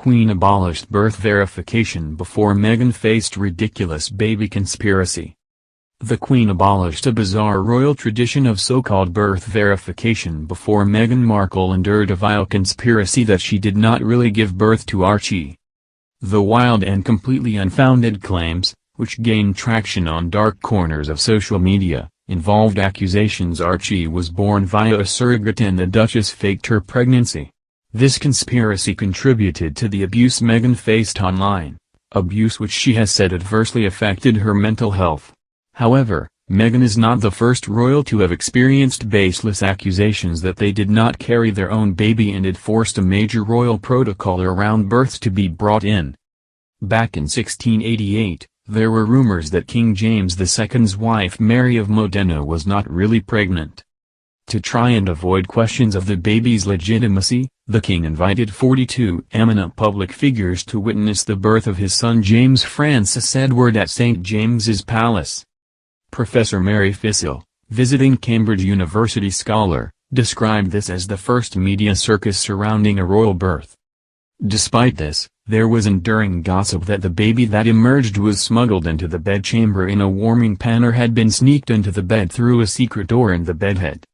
Queen abolished birth verification before Meghan faced ridiculous baby conspiracy. The Queen abolished a bizarre royal tradition of so-called birth verification before Meghan Markle endured a vile conspiracy that she did not really give birth to Archie. The wild and completely unfounded claims, which gained traction on dark corners of social media, involved accusations Archie was born via a surrogate and the Duchess faked her pregnancy. This conspiracy contributed to the abuse Meghan faced online, abuse which she has said adversely affected her mental health. However, Meghan is not the first royal to have experienced baseless accusations that they did not carry their own baby, and it forced a major royal protocol around births to be brought in. Back in 1688, there were rumors that King James II's wife Mary of Modena was not really pregnant. To try and avoid questions of the baby's legitimacy, the king invited 42 eminent public figures to witness the birth of his son James Francis Edward at St. James's Palace. Professor Mary Fissell, visiting Cambridge University scholar, described this as the first media circus surrounding a royal birth. Despite this, there was enduring gossip that the baby that emerged was smuggled into the bedchamber in a warming pan or had been sneaked into the bed through a secret door in the bedhead.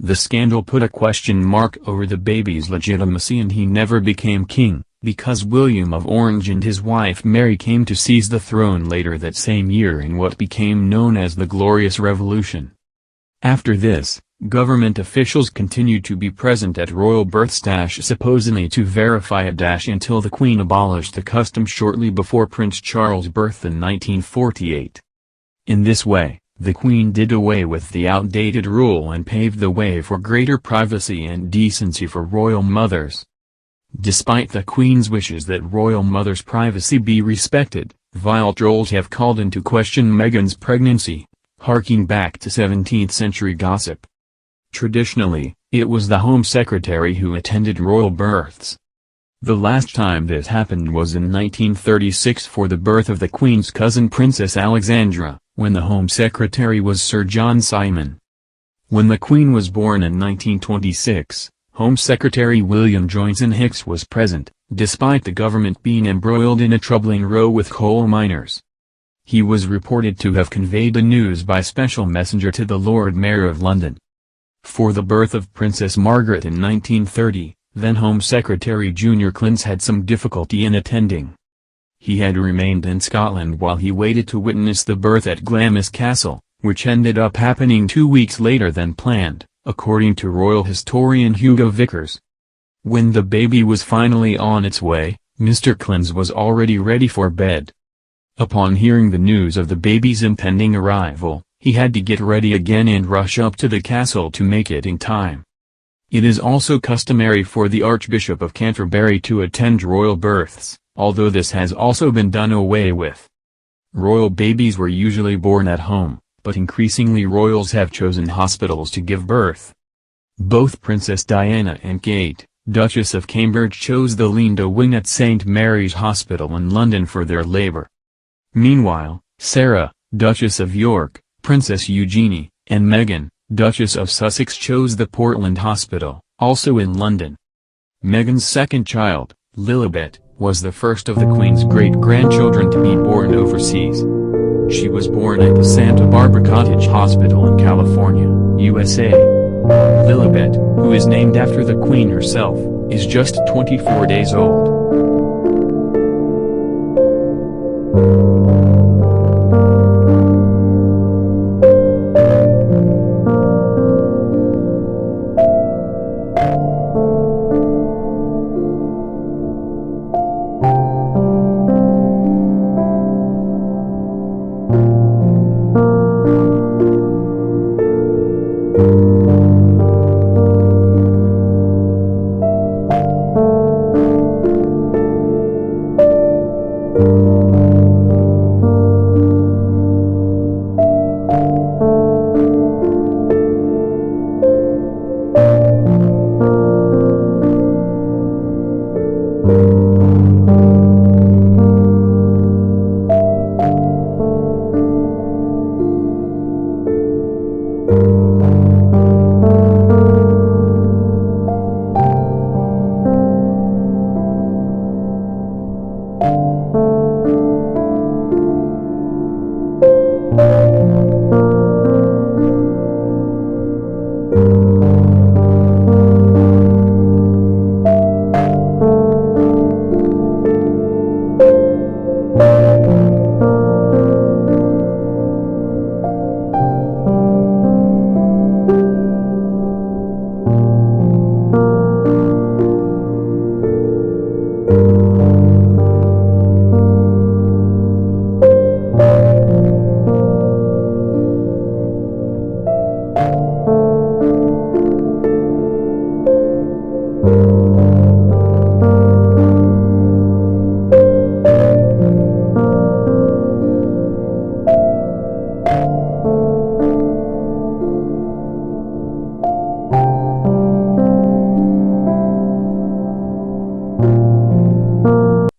The scandal put a question mark over the baby's legitimacy, and he never became king, because William of Orange and his wife Mary came to seize the throne later that same year in what became known as the Glorious Revolution. After this, government officials continued to be present at royal births supposedly to verify it until the Queen abolished the custom shortly before Prince Charles' birth in 1948. In this way, the Queen did away with the outdated rule and paved the way for greater privacy and decency for royal mothers. Despite the Queen's wishes that royal mothers' privacy be respected, vile trolls have called into question Meghan's pregnancy, harking back to 17th-century gossip. Traditionally, it was the Home Secretary who attended royal births. The last time this happened was in 1936 for the birth of the Queen's cousin Princess Alexandra, when the Home Secretary was Sir John Simon. When the Queen was born in 1926, Home Secretary William Joynson Hicks was present, despite the government being embroiled in a troubling row with coal miners. He was reported to have conveyed the news by special messenger to the Lord Mayor of London. For the birth of Princess Margaret in 1930, then Home Secretary Junior Clins had some difficulty in attending. He had remained in Scotland while he waited to witness the birth at Glamis Castle, which ended up happening 2 weeks later than planned, according to royal historian Hugo Vickers. When the baby was finally on its way, Mr. Clins was already ready for bed. Upon hearing the news of the baby's impending arrival, he had to get ready again and rush up to the castle to make it in time. It is also customary for the Archbishop of Canterbury to attend royal births, although this has also been done away with. Royal babies were usually born at home, but increasingly royals have chosen hospitals to give birth. Both Princess Diana and Kate, Duchess of Cambridge, chose the Linda Wing at St Mary's Hospital in London for their labour. Meanwhile, Sarah, Duchess of York, Princess Eugenie, and Meghan, Duchess of Sussex, chose the Portland Hospital, also in London. Meghan's second child, Lilibet, was the first of the Queen's great-grandchildren to be born overseas. She was born at the Santa Barbara Cottage Hospital in California, USA. Lilibet, who is named after the Queen herself, is just 24 days old.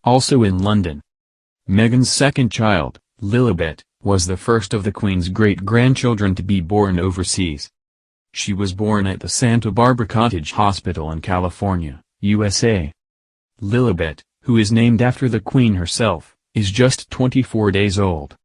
Also in London. Meghan's second child, Lilibet, was the first of the Queen's great-grandchildren to be born overseas. She was born at the Santa Barbara Cottage Hospital in California, USA. Lilibet, who is named after the Queen herself, is just 24 days old.